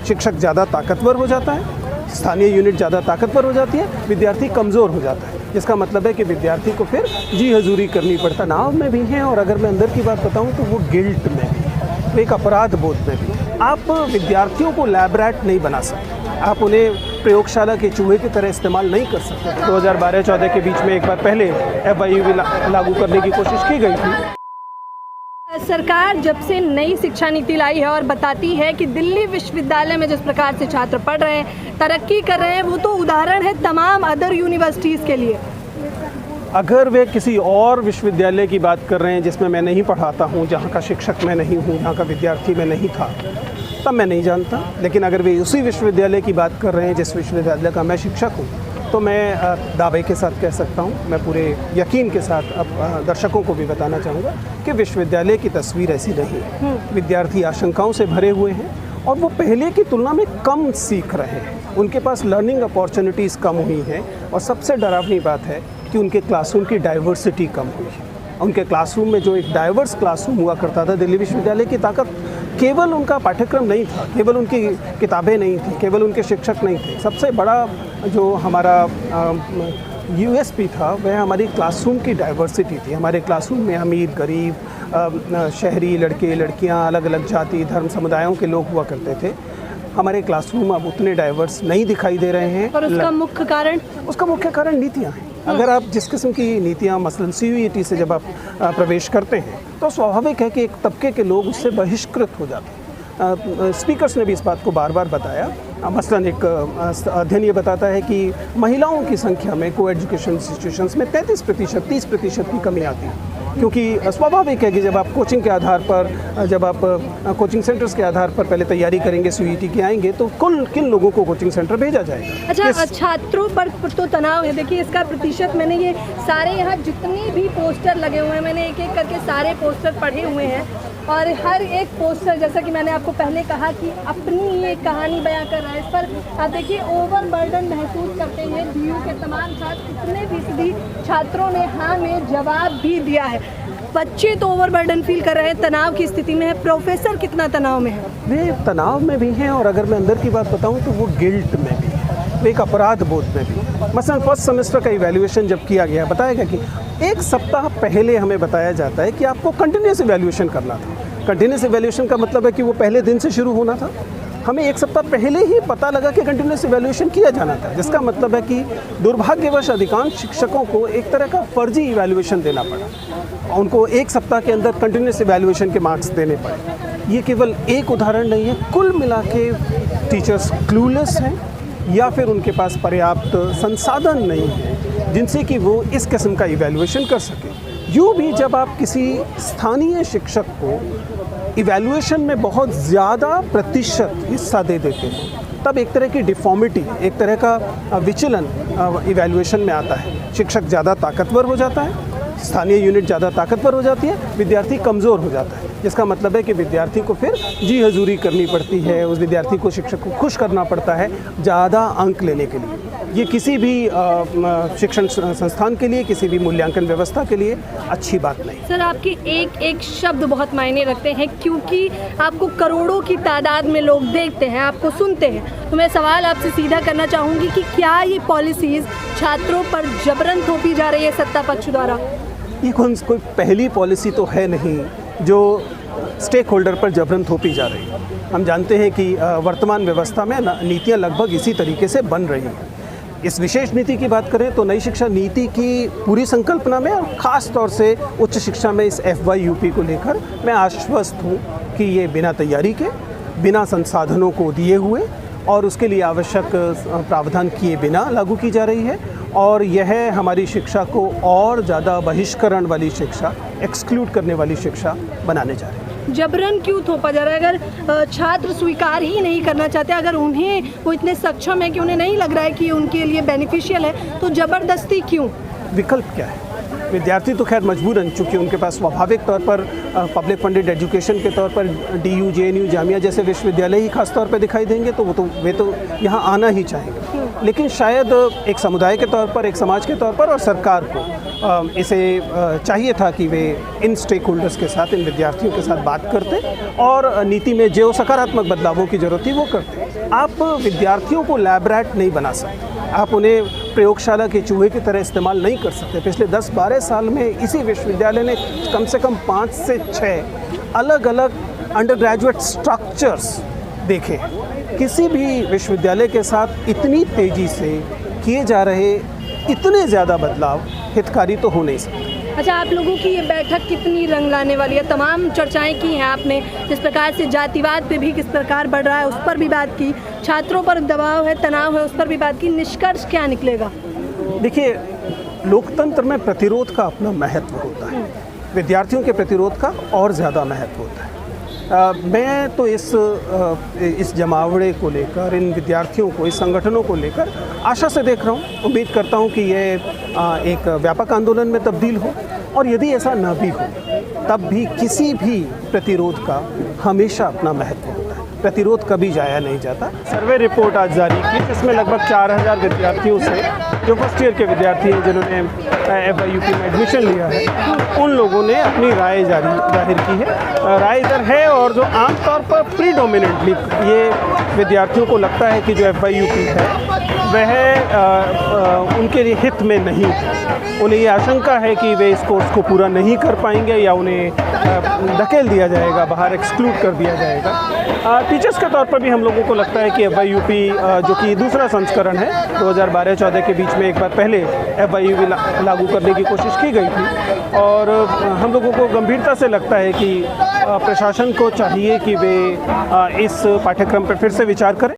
शिक्षक ज़्यादा ताकतवर हो जाता है, स्थानीय यूनिट ज़्यादा ताकतवर हो जाती है, विद्यार्थी कमज़ोर हो जाता है। जिसका मतलब है कि विद्यार्थी को फिर जी हजूरी करनी पड़ता। तनाव में भी है और अगर मैं अंदर की बात बताऊं तो वो गिल्ट में भी है, तो एक अपराध बोध में भी है। आप विद्यार्थियों को लैब रैट नहीं बना सकते, आप उन्हें प्रयोगशाला के चूहे की तरह इस्तेमाल नहीं कर सकते। 2012-14 के बीच में एक बार पहले FYU लागू करने की कोशिश की गई थी। सरकार जब से नई शिक्षा नीति लाई है और बताती है कि दिल्ली विश्वविद्यालय में जिस प्रकार से छात्र पढ़ रहे हैं, तरक्की कर रहे हैं, वो तो उदाहरण है तमाम अदर यूनिवर्सिटीज़ के लिए। अगर वे किसी और विश्वविद्यालय की बात कर रहे हैं जिसमें मैं नहीं पढ़ाता हूँ, जहाँ का शिक्षक मैं नहीं हूँ, जहाँ का विद्यार्थी मैं नहीं था, तब मैं नहीं जानता। लेकिन अगर वे उसी विश्वविद्यालय की बात कर रहे हैं जिस विश्वविद्यालय का मैं शिक्षक हूँ, तो मैं दावे के साथ कह सकता हूँ, मैं पूरे यकीन के साथ अब दर्शकों को भी बताना चाहूँगा कि विश्वविद्यालय की तस्वीर ऐसी नहीं है। विद्यार्थी आशंकाओं से भरे हुए हैं और वो पहले की तुलना में कम सीख रहे हैं, उनके पास लर्निंग अपॉर्चुनिटीज़ कम हुई हैं और सबसे डरावनी बात है कि उनके क्लासरूम की डाइवर्सिटी कम हुई है। उनके क्लासरूम में जो एक डाइवर्स क्लासरूम हुआ करता था, दिल्ली विश्वविद्यालय की ताकत केवल उनका पाठ्यक्रम नहीं था, केवल उनकी किताबें नहीं थी, केवल उनके शिक्षक नहीं थे। सबसे बड़ा जो हमारा USP था वह हमारी क्लासरूम की डाइवर्सिटी थी। हमारे क्लासरूम में अमीर, गरीब, शहरी, लड़के लड़कियां, अलग अलग जाति धर्म समुदायों के लोग हुआ करते थे। हमारे क्लासरूम अब उतने डाइवर्स नहीं दिखाई दे रहे हैं। और उसका मुख्य कारण? उसका मुख्य कारण नीतियाँ हैं। अगर आप जिस किस्म की नीतियाँ, मसलन CUET से जब आप प्रवेश करते हैं तो स्वाभाविक है कि एक तबके के लोग उससे बहिष्कृत हो जाते हैं। स्पीकर्स ने भी इस बात को बार बार बताया। मसलन एक अध्ययन ये बताता है कि महिलाओं की संख्या में को एजुकेशन इंस्टीट्यूशंस में 33%, 30% की कमी आती है, क्योंकि स्वाभाविक है कि जब आप कोचिंग के आधार पर, जब आप कोचिंग सेंटर्स के आधार पर पहले तैयारी करेंगे, CUET की आएंगे, तो कुल किन लोगों को कोचिंग सेंटर भेजा जाएगा। अच्छा, छात्रों पर तो तनाव है। देखिए इसका प्रतिशत, मैंने ये सारे यहाँ जितने भी पोस्टर लगे हुए हैं, मैंने एक एक करके सारे पोस्टर पढ़े हुए हैं और हर एक पोस्टर, जैसा कि मैंने आपको पहले कहा कि अपनी ये कहानी बयां कर रहा है। इस पर आप देखिए ओवरबर्डन महसूस करते हैं DU के तमाम छात्र। कितने फीसदी छात्रों ने हाँ में जवाब भी दिया है। बच्चे तो ओवरबर्डन फील कर रहे हैं, तनाव की स्थिति में है। प्रोफेसर कितना तनाव में है? वे तनाव में भी हैं और अगर मैं अंदर की बात बताऊं तो वो गिल्ट में भी है, वो एक अपराध बोध में भी। मसलन फर्स्ट सेमेस्टर का इवैल्यूएशन जब किया गया, बताया गया कि एक सप्ताह पहले हमें बताया जाता है कि आपको कंटिन्यूस इवैल्यूएशन करना था। कंटिन्यूस इवैल्यूएशन का मतलब है कि वो पहले दिन से शुरू होना था। हमें एक सप्ताह पहले ही पता लगा कि कंटिन्यूस इवैल्यूएशन किया जाना था, जिसका मतलब है कि दुर्भाग्यवश अधिकांश शिक्षकों को एक तरह का फर्जी इवैल्यूएशन देना पड़ा। उनको एक सप्ताह के अंदर कंटिन्यूस इवैल्यूएशन के मार्क्स देने पड़े। ये केवल एक उदाहरण नहीं है, कुल मिला के टीचर्स क्लूलेस हैं या फिर उनके पास पर्याप्त संसाधन नहीं है जिनसे कि वो इस किस्म का इवैल्यूएशन कर सकें। यूँ भी जब आप किसी स्थानीय शिक्षक को इवैल्यूएशन में बहुत ज़्यादा प्रतिशत हिस्सा दे देते हैं, तब एक तरह की डिफॉर्मिटी, एक तरह का विचलन इवैल्यूएशन में आता है। शिक्षक ज़्यादा ताकतवर हो जाता है, स्थानीय यूनिट ज़्यादा ताकतवर हो जाती है, विद्यार्थी कमज़ोर हो जाता है। जिसका मतलब है कि विद्यार्थी को फिर जी हजूरी करनी पड़ती है, उस विद्यार्थी को शिक्षक को खुश करना पड़ता है ज़्यादा अंक लेने के लिए। ये किसी भी शिक्षण संस्थान के लिए, किसी भी मूल्यांकन व्यवस्था के लिए अच्छी बात नहीं। सर, आपके एक एक शब्द बहुत मायने रखते हैं, क्योंकि आपको करोड़ों की तादाद में लोग देखते हैं, आपको सुनते हैं। तो मैं सवाल आपसे सीधा करना चाहूँगी कि क्या ये पॉलिसीज़ छात्रों पर जबरन थोपी जा रही है सत्ता पक्ष द्वारा? ये कोई पहली पॉलिसी तो है नहीं जो स्टेक होल्डर पर जबरन थोपी जा रही है। हम जानते हैं कि वर्तमान व्यवस्था में नीतियाँ लगभग इसी तरीके से बन रही हैं। इस विशेष नीति की बात करें तो नई शिक्षा नीति की पूरी संकल्पना में और ख़ास तौर से उच्च शिक्षा में इस FYUP को लेकर मैं आश्वस्त हूँ कि ये बिना तैयारी के, बिना संसाधनों को दिए हुए और उसके लिए आवश्यक प्रावधान किए बिना लागू की जा रही है और यह हमारी शिक्षा को और ज़्यादा बहिष्करण वाली शिक्षा, एक्सक्लूड करने वाली शिक्षा बनाने जा रही है। जबरन क्यों थोपा जा रहा है? अगर छात्र स्वीकार ही नहीं करना चाहते, अगर उन्हें वो इतने सक्षम है कि उन्हें नहीं लग रहा है कि उनके लिए बेनिफिशियल है, तो ज़बरदस्ती क्यों? विकल्प क्या है? विद्यार्थी तो खैर मजबूरन, चूँकि उनके पास स्वाभाविक तौर पर पब्लिक फंडेड एजुकेशन के तौर पर DU, JNU, जामिया जैसे विश्वविद्यालय ही खास तौर पर दिखाई देंगे, तो वे तो यहाँ आना ही चाहेंगे। लेकिन शायद एक समुदाय के तौर पर, एक समाज के तौर पर और सरकार को इसे चाहिए था कि वे इन स्टेक होल्डर्स के साथ, इन विद्यार्थियों के साथ बात करते और नीति में जो सकारात्मक बदलावों की ज़रूरत थी वो करते। आप विद्यार्थियों को लैब रैट नहीं बना सकते, आप उन्हें प्रयोगशाला के चूहे की तरह इस्तेमाल नहीं कर सकते। पिछले 10-12 साल में इसी विश्वविद्यालय ने कम से कम 5 से 6 अलग अलग अंडर ग्रेजुएट स्ट्रक्चर्स देखे। किसी भी विश्वविद्यालय के साथ इतनी तेज़ी से किए जा रहे इतने ज़्यादा बदलाव हितकारी तो हो नहीं सकते। अच्छा, आप लोगों की ये बैठक कितनी रंग लाने वाली है? तमाम चर्चाएं की हैं आपने, जिस प्रकार से जातिवाद पे भी किस प्रकार बढ़ रहा है उस पर भी बात की, छात्रों पर दबाव है, तनाव है, उस पर भी बात की। निष्कर्ष क्या निकलेगा? देखिए, लोकतंत्र में प्रतिरोध का अपना महत्व होता है, विद्यार्थियों के प्रतिरोध का और ज़्यादा महत्व होता है। मैं तो इस जमावड़े को लेकर, इन विद्यार्थियों को, इस संगठनों को लेकर आशा से देख रहा हूँ। उम्मीद करता हूँ कि ये एक व्यापक आंदोलन में तब्दील हो, और यदि ऐसा न भी हो तब भी किसी भी प्रतिरोध का हमेशा अपना महत्व होता है। प्रतिरोध कभी जाया नहीं जाता। सर्वे रिपोर्ट आज जारी की, जिसमें लगभग 4000 विद्यार्थियों से, जो फर्स्ट ईयर के विद्यार्थी हैं जिन्होंने FYUP में एडमिशन लिया है, उन लोगों ने अपनी राय जाहिर की है। राय इधर है, और जो आमतौर पर प्रीडोमिनेंटली ये विद्यार्थियों को लगता है कि जो FYUP है वह उनके लिए हित में नहीं है। उन्हें ये आशंका है कि वे इस कोर्स को पूरा नहीं कर पाएंगे, या उन्हें धकेल दिया जाएगा, बाहर एक्सक्लूड कर दिया जाएगा। टीचर्स के तौर पर भी हम लोगों को लगता है कि FYUP, जो कि दूसरा संस्करण है, 2012-14 के बीच में एक बार पहले FYUP लागू करने की कोशिश की गई थी, और हम लोगों को गंभीरता से लगता है कि प्रशासन को चाहिए कि वे इस पाठ्यक्रम पर फिर से विचार करें।